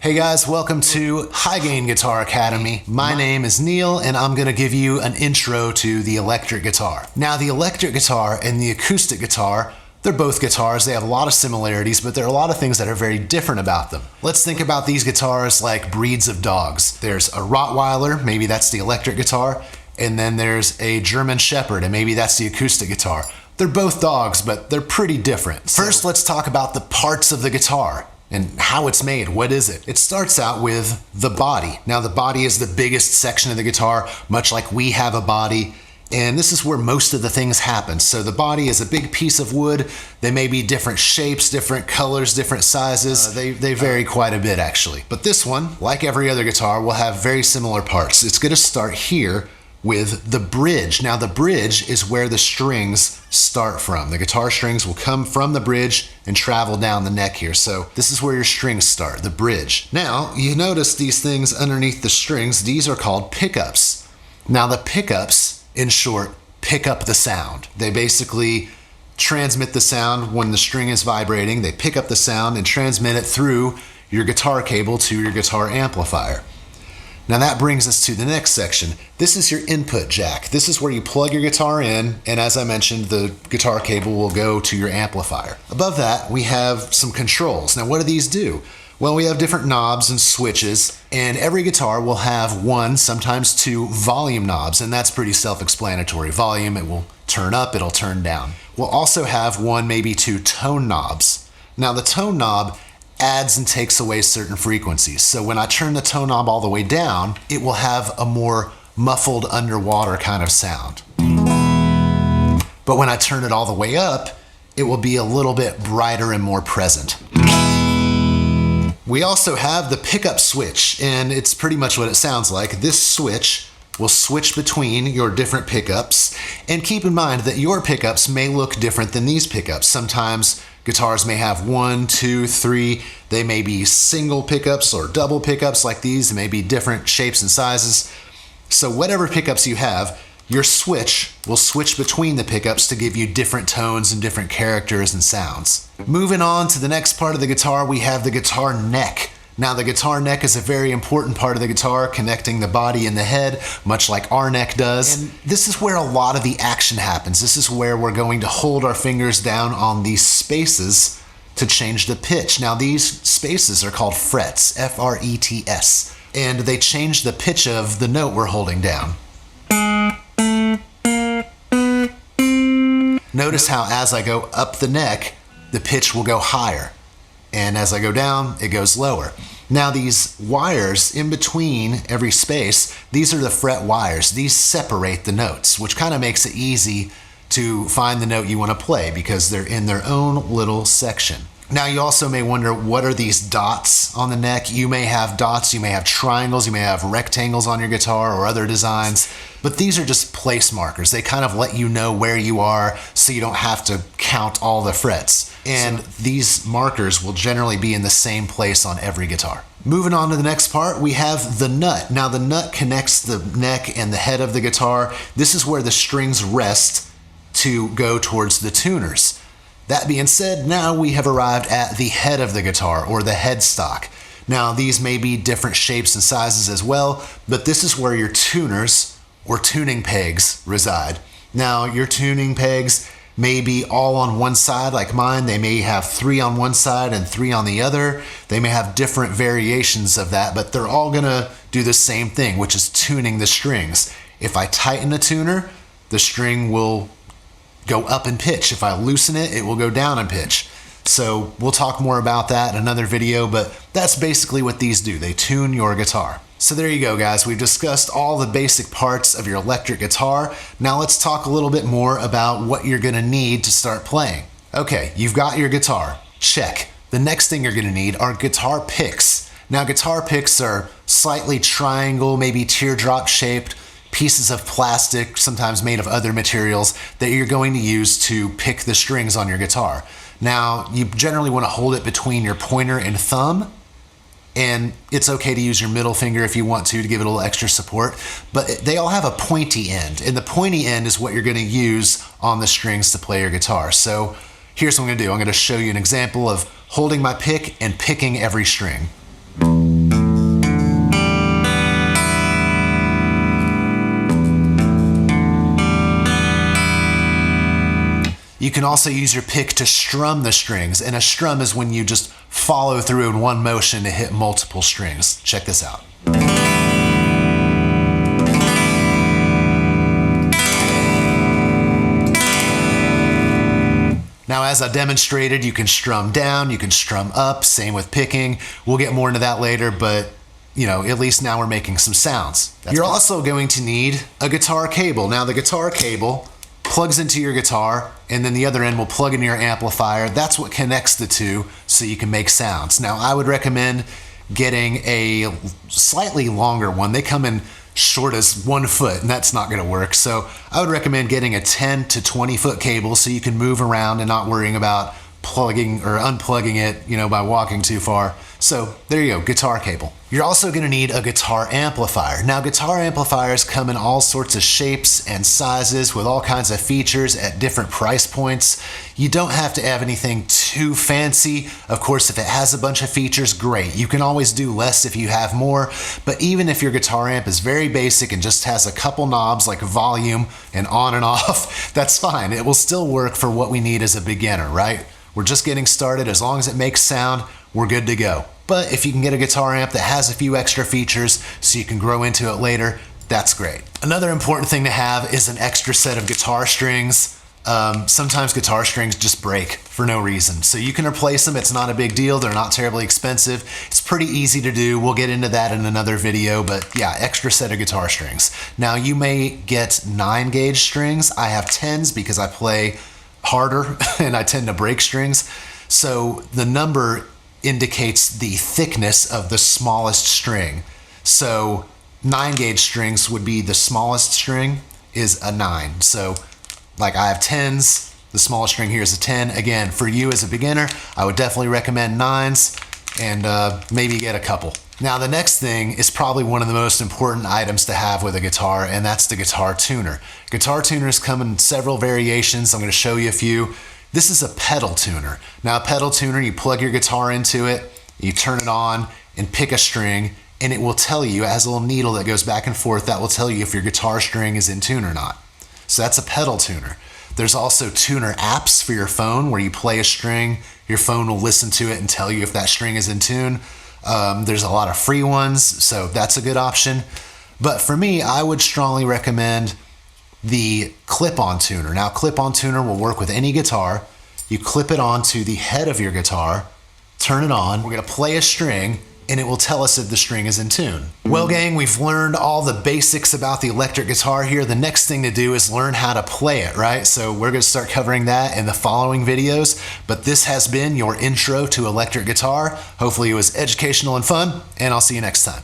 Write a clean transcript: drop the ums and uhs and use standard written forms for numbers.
Hey guys, welcome to High Gain Guitar Academy. My name is Neil and I'm gonna give you an intro to the electric guitar. Now the electric guitar and the acoustic guitar, they're both guitars. They have a lot of similarities, but there are a lot of things that are very different about them. Let's think about these guitars like breeds of dogs. There's a Rottweiler, maybe that's the electric guitar, and then there's a German Shepherd, and maybe that's the acoustic guitar. They're both dogs, but they're pretty different. First, let's talk about the parts of the guitar and how it's made. What is it? It starts out with the body. Now the body is the biggest section of the guitar, much like we have a body, and this is where most of the things happen. So the body is a big piece of wood. They may be different shapes, different colors, different sizes. They vary quite a bit actually. But this one, like every other guitar, will have very similar parts. It's gonna start here with the bridge. Now the bridge is where the strings start from. The guitar strings will come from the bridge and travel down the neck here. So this is where your strings start, the bridge. Now you notice these things underneath the strings, these are called pickups. Now the pickups, in short, pick up the sound. They basically transmit the sound when the string is vibrating. They pick up the sound and transmit it through your guitar cable to your guitar amplifier. Now that brings us to the next section. This is your input jack. This is where you plug your guitar in, and as I mentioned, the guitar cable will go to your amplifier. Above that, we have some controls. Now what do these do? Well, we have different knobs and switches, and every guitar will have one, sometimes two, volume knobs, and that's pretty self-explanatory. Volume, it will turn up, it'll turn down. We'll also have one, maybe two tone knobs. Now the tone knob adds and takes away certain frequencies. So when I turn the tone knob all the way down, it will have a more muffled underwater kind of sound. But when I turn it all the way up, it will be a little bit brighter and more present. We also have the pickup switch, and it's pretty much what it sounds like. This switch will switch between your different pickups, and keep in mind that your pickups may look different than these pickups. Sometimes guitars may have 1, 2, 3. They may be single pickups or double pickups like these. They may be different shapes and sizes. So whatever pickups you have, your switch will switch between the pickups to give you different tones and different characters and sounds. Moving on to the next part of the guitar, we have the guitar neck. Now the guitar neck is a very important part of the guitar, connecting the body and the head, much like our neck does. And this is where a lot of the action happens. This is where we're going to hold our fingers down on these spaces to change the pitch. Now these spaces are called frets, F-R-E-T-S, and they change the pitch of the note we're holding down. Notice how as I go up the neck, the pitch will go higher. And as I go down, it goes lower. Now these wires in between every space, these are the fret wires. These separate the notes, which kind of makes it easy to find the note you want to play because they're in their own little section. Now you also may wonder, what are these dots on the neck? You may have dots, you may have triangles, you may have rectangles on your guitar or other designs, but these are just place markers. They kind of let you know where you are so you don't have to count all the frets. And these markers will generally be in the same place on every guitar. Moving on to the next part, we have the nut. Now the nut connects the neck and the head of the guitar. This is where the strings rest to go towards the tuners. That being said, now we have arrived at the head of the guitar, or the headstock. Now these may be different shapes and sizes as well, but this is where your tuners or tuning pegs reside. Now your tuning pegs may be all on one side like mine. They may have 3 on one side and 3 on the other. They may have different variations of that, but they're all gonna do the same thing, which is tuning the strings. If I tighten the tuner, the string will go up in pitch. If I loosen it, it will go down in pitch. So we'll talk more about that in another video, but that's basically what these do. They tune your guitar. So there you go, guys. We've discussed all the basic parts of your electric guitar. Now let's talk a little bit more about what you're gonna need to start playing. Okay, you've got your guitar. Check. The next thing you're gonna need are guitar picks. Now guitar picks are slightly triangle, maybe teardrop shaped pieces of plastic, sometimes made of other materials, that you're going to use to pick the strings on your guitar. Now, you generally want to hold it between your pointer and thumb, and it's okay to use your middle finger if you want to give it a little extra support, but they all have a pointy end, and the pointy end is what you're going to use on the strings to play your guitar. So here's what I'm going to do. I'm going to show you an example of holding my pick and picking every string. You can also use your pick to strum the strings, and a strum is when you just follow through in one motion to hit multiple strings. Check this out. Now, as I demonstrated, you can strum down, you can strum up, same with picking. We'll get more into that later, but at least now we're making some sounds. You're also going to need a guitar cable. Now, the guitar cable plugs into your guitar, and then the other end will plug into your amplifier. That's what connects the two so you can make sounds. Now, I would recommend getting a slightly longer one. They come in short as 1 foot, and that's not going to work. So I would recommend getting a 10 to 20 foot cable so you can move around and not worrying about plugging or unplugging it, by walking too far. So there you go, guitar cable. You're also going to need a guitar amplifier. Now, guitar amplifiers come in all sorts of shapes and sizes with all kinds of features at different price points. You don't have to have anything too fancy. Of course, if it has a bunch of features, great. You can always do less if you have more, but even if your guitar amp is very basic and just has a couple knobs like volume and on and off, that's fine. It will still work for what we need as a beginner, right? We're just getting started. As long as it makes sound, we're good to go. But if you can get a guitar amp that has a few extra features so you can grow into it later, that's great. Another important thing to have is an extra set of guitar strings. Sometimes guitar strings just break for no reason. So you can replace them. It's not a big deal. They're not terribly expensive. It's pretty easy to do. We'll get into that in another video, but yeah, extra set of guitar strings. Now, you may get 9-gauge strings. I have 10s because I play harder and I tend to break strings. So the number indicates the thickness of the smallest string. So 9-gauge strings would be the smallest string is a 9. So like I have 10s, the smallest string here is a 10. Again, for you as a beginner, I would definitely recommend 9s and maybe get a couple. Now, the next thing is probably one of the most important items to have with a guitar, and that's the guitar tuner. Guitar tuners come in several variations. I'm going to show you a few. This is a pedal tuner. Now, a pedal tuner, you plug your guitar into it, you turn it on and pick a string, and it will tell you, it has a little needle that goes back and forth that will tell you if your guitar string is in tune or not. So that's a pedal tuner. There's also tuner apps for your phone where you play a string, your phone will listen to it and tell you if that string is in tune. There's a lot of free ones, so that's a good option. But for me, I would strongly recommend the clip-on tuner. Now, clip-on tuner will work with any guitar. You clip it onto the head of your guitar, turn it on, we're gonna play a string, and it will tell us if the string is in tune. Well, gang, we've learned all the basics about the electric guitar here. The next thing to do is learn how to play it, right? So we're gonna start covering that in the following videos, but this has been your intro to electric guitar. Hopefully it was educational and fun, and I'll see you next time.